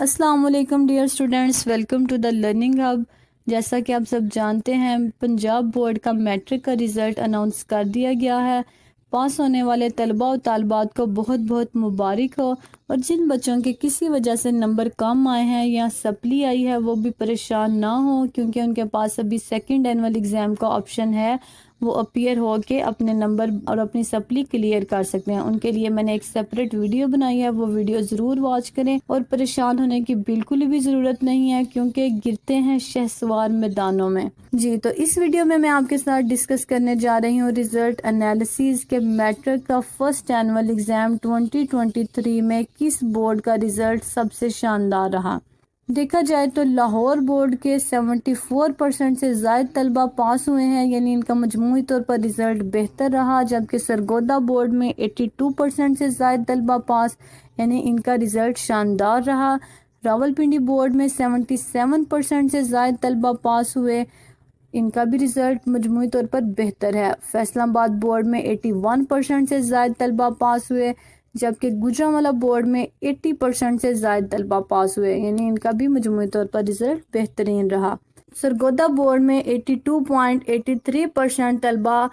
السلام علیکم dear students, welcome to the learning hub. جیسا کہ آپ سب جانتے ہیں، پنجاب بورڈ کا میٹرک کا رزلٹ اناؤنس کر دیا گیا ہے۔ پاس ہونے والے طلباء و طالبات کو بہت بہت مبارک ہو، اور جن بچوں کے کسی وجہ سے نمبر کم آئے ہیں یا سپلی آئی ہے وہ بھی پریشان نہ ہوں، کیونکہ ان کے پاس ابھی سیکنڈ اینول ایگزام کا آپشن ہے، وہ اپیئر ہو کے اپنے نمبر اور اپنی سپلی کلیئر کر سکتے ہیں۔ ان کے لیے میں نے ایک سیپریٹ ویڈیو بنائی ہے، وہ ویڈیو ضرور واچ کریں، اور پریشان ہونے کی بالکل بھی ضرورت نہیں ہے، کیونکہ گرتے ہیں شہسوار میدانوں میں۔ جی تو اس ویڈیو میں آپ کے ساتھ ڈسکس کرنے جا رہی ہوں ریزلٹ انالیسز کے میٹرک کا فرسٹ اینول ایگزام 2023 میں کس بورڈ کا رزلٹ سب سے شاندار رہا۔ دیکھا جائے تو لاہور بورڈ کے 74% سے زائد طلبہ پاس ہوئے ہیں، یعنی ان کا مجموعی طور پر رزلٹ بہتر رہا، جبکہ سرگودا بورڈ میں 82% سے زائد طلبہ پاس، یعنی ان کا رزلٹ شاندار رہا۔ راولپنڈی بورڈ میں 77% سے زائد طلبہ پاس ہوئے، ان کا بھی رزلٹ مجموعی طور پر بہتر ہے۔ فیصل آباد بورڈ میں 81% سے زائد طلبہ پاس ہوئے، جبکہ گوجرانوالہ بورڈ میں 80% سے زائد طلبہ پاس ہوئے، یعنی ان کا بھی مجموعی طور پر رزلٹ بہترین رہا۔ سرگودا بورڈ میں 82.83% طلبہ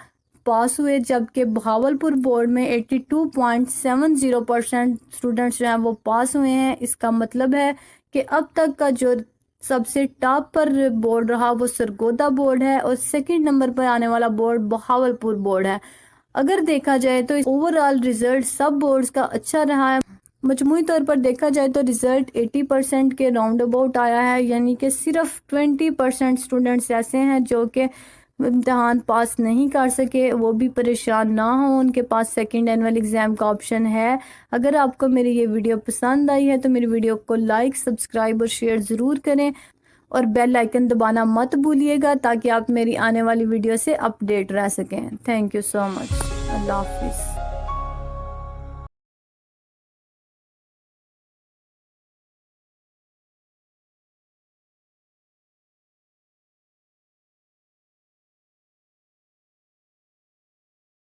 پاس ہوئے، جبکہ بہاولپور بورڈ میں 82.70% اسٹوڈنٹس جو ہیں وہ پاس ہوئے ہیں۔ اس کا مطلب ہے کہ اب تک کا جو سب سے ٹاپ پر بورڈ رہا وہ سرگودا بورڈ ہے، اور سیکنڈ نمبر پر آنے والا بورڈ بہاولپور بورڈ ہے۔ اگر دیکھا جائے تو اوور آل رزلٹ سب بورڈز کا اچھا رہا ہے۔ مجموعی طور پر دیکھا جائے تو رزلٹ 80% کے راؤنڈ اباؤٹ آیا ہے، یعنی کہ صرف 20% اسٹوڈنٹس ایسے ہیں جو کہ امتحان پاس نہیں کر سکے، وہ بھی پریشان نہ ہوں، ان کے پاس سیکنڈ اینول ایگزام کا آپشن ہے۔ اگر آپ کو میری یہ ویڈیو پسند آئی ہے تو میری ویڈیو کو لائک، سبسکرائب اور شیئر ضرور کریں، اور بیل آئیکن دبانا مت بھولیے گا تاکہ آپ میری آنے والی ویڈیو سے اپ ڈیٹ رہ سکیں۔ تھینک یو سو مچ۔ اللہ حافظ۔